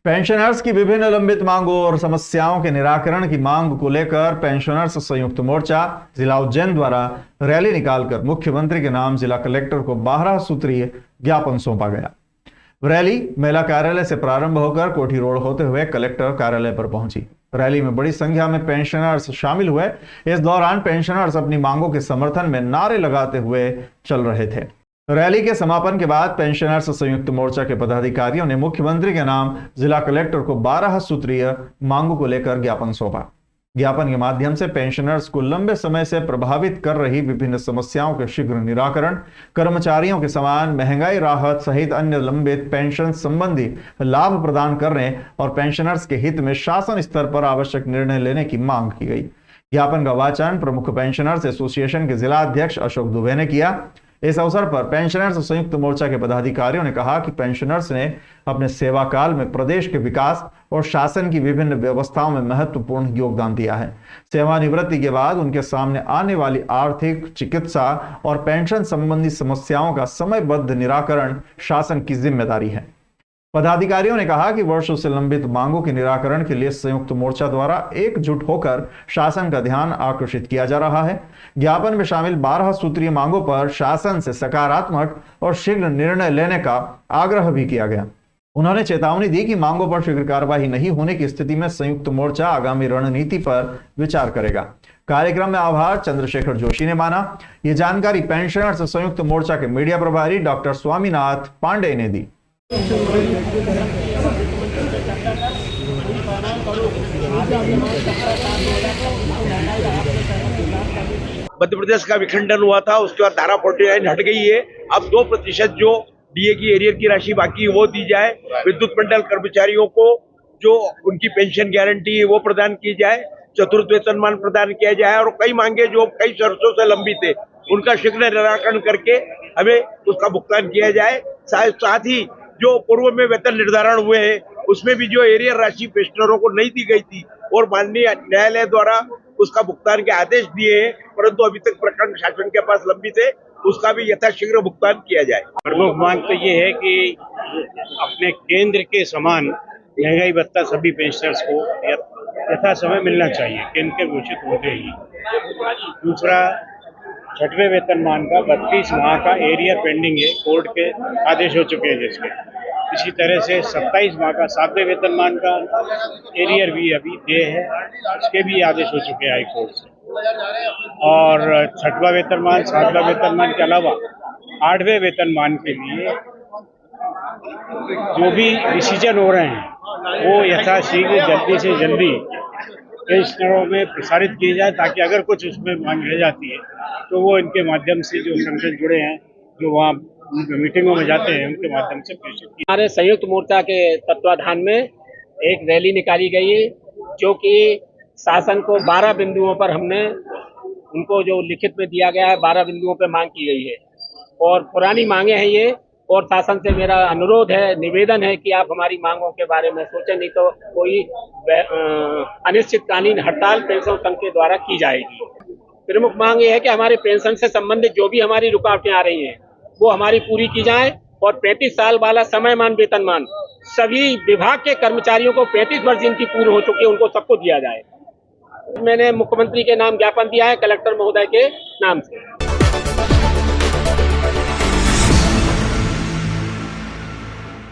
Pensioners की विभिन्न लंबित मांगों और समस्याओं के निराकरण की मांग को लेकर पेंशनर्स संयुक्त मोर्चा जिला उज्जैन द्वारा रैली निकालकर मुख्यमंत्री के नाम जिला कलेक्टर को 12 सूत्रीय ज्ञापन सौंपा गया। रैली मेला कार्यालय से प्रारंभ होकर कोठी रोड होते हुए कलेक्टर कार्यालय पर पहुंची। रैली में बड़ी संख्या में पेंशनर्स शामिल हुए। इस दौरान पेंशनर्स अपनी मांगों के समर्थन में नारे लगाते हुए चल रहे थे। रैली के समापन के बाद पेंशनर्स संयुक्त मोर्चा के पदाधिकारियों ने मुख्यमंत्री के नाम जिला कलेक्टर को 12 सूत्रीय मांगों को लेकर ज्ञापन सौंपा। ज्ञापन के माध्यम से पेंशनर्स को लंबे समय से प्रभावित कर रही विभिन्न समस्याओं के शीघ्र निराकरण, कर्मचारियों के समान महंगाई राहत सहित अन्य लंबित पेंशन संबंधी लाभ प्रदान करने और पेंशनर्स के हित में शासन स्तर पर आवश्यक निर्णय लेने की मांग की गई। ज्ञापन का वाचन प्रमुख पेंशनर्स एसोसिएशन के जिला अध्यक्ष अशोक दुबे ने किया। इस अवसर पर पेंशनर्स संयुक्त मोर्चा के पदाधिकारियों ने कहा कि पेंशनर्स ने अपने सेवा काल में प्रदेश के विकास और शासन की विभिन्न व्यवस्थाओं में महत्वपूर्ण योगदान दिया है। सेवानिवृत्ति के बाद उनके सामने आने वाली आर्थिक, चिकित्सा और पेंशन संबंधी समस्याओं का समयबद्ध निराकरण शासन की जिम्मेदारी है। पदाधिकारियों ने कहा कि वर्षों से लंबित मांगों के निराकरण के लिए संयुक्त मोर्चा द्वारा एकजुट होकर शासन का ध्यान आकर्षित किया जा रहा है। ज्ञापन में शामिल 12 सूत्रीय मांगों पर शासन से सकारात्मक और शीघ्र निर्णय लेने का आग्रह भी किया गया। उन्होंने चेतावनी दी कि मांगों पर शीघ्र कार्यवाही नहीं होने की स्थिति में संयुक्त मोर्चा आगामी रणनीति पर विचार करेगा। कार्यक्रम में आभार चंद्रशेखर जोशी ने माना। ये जानकारी पेंशनर्स संयुक्त मोर्चा के मीडिया प्रभारी डॉक्टर स्वामीनाथ पांडे ने दी। मध्य प्रदेश का विखंडन हुआ था, उसके बाद धारा 49 हट गई है। अब 2% जो डीए की एरियर की राशि बाकी है वो दी जाए। विद्युत मंडल कर्मचारियों को जो उनकी पेंशन गारंटी है वो प्रदान की जाए। चतुर्थ वेतनमान प्रदान किया जाए और कई मांगे जो कई वर्षों से लंबित है उनका शीघ्र निराकरण करके हमें उसका भुगतान किया जाए। साथ ही जो पूर्व में वेतन निर्धारण हुए हैं उसमें भी जो एरियर राशि पेंशनरों को नहीं दी गई थी और माननीय न्यायालय द्वारा उसका भुगतान के आदेश दिए हैं, परंतु अभी तक प्रकरण शासन के पास लंबित है, उसका भी यथाशीघ्र भुगतान किया जाए। प्रमुख मांग तो ये है कि अपने केंद्र के समान महंगाई भत्ता सभी पेंशनर्स को यथा समय मिलना चाहिए, केंद्र के घोषित होते ही। दूसरा, 6वें वेतनमान का 32 माह का एरियर पेंडिंग है, कोर्ट के आदेश हो चुके हैं जिसके। इसी तरह से 27 माह का 7वें वेतनमान का एरियर भी अभी दे है, उसके भी आदेश हो चुके हैं हाई कोर्ट से। और 6वां वेतनमान, 7वां वेतनमान के अलावा 8वें वेतनमान के लिए जो भी डिसीजन हो रहे हैं वो यथाशीघ्र जल्दी से जल्दी पेंशनरों में प्रसारित किए जाए, ताकि अगर कुछ उसमें मांग रह जाती है तो वो इनके माध्यम से जो संगठन जुड़े हैं, जो वहाँ मीटिंगों में जाते हैं, उनके माध्यम से प्रेषित किया। हमारे संयुक्त मोर्चा के तत्वाधान में एक रैली निकाली गई है, जो कि शासन को 12 बिंदुओं पर हमने उनको जो लिखित में दिया गया है 12 बिंदुओं पर मांग की गई है और पुरानी मांगे हैं ये। और शासन से मेरा अनुरोध है, निवेदन है कि आप हमारी मांगों के बारे में सोचें, नहीं तो कोई अनिश्चितकालीन हड़ताल पेंशन संघ के द्वारा की जाएगी। प्रमुख मांग ये है कि हमारे पेंशन से संबंधित जो भी हमारी रुकावटें आ रही हैं वो हमारी पूरी की जाए और 35 साल वाला समयमान वेतनमान सभी विभाग के कर्मचारियों को 35 वर्ष जिनकी पूर्ण हो चुकी है उनको सबको दिया जाए। मैंने मुख्यमंत्री के नाम ज्ञापन दिया है, कलेक्टर महोदय के नाम से।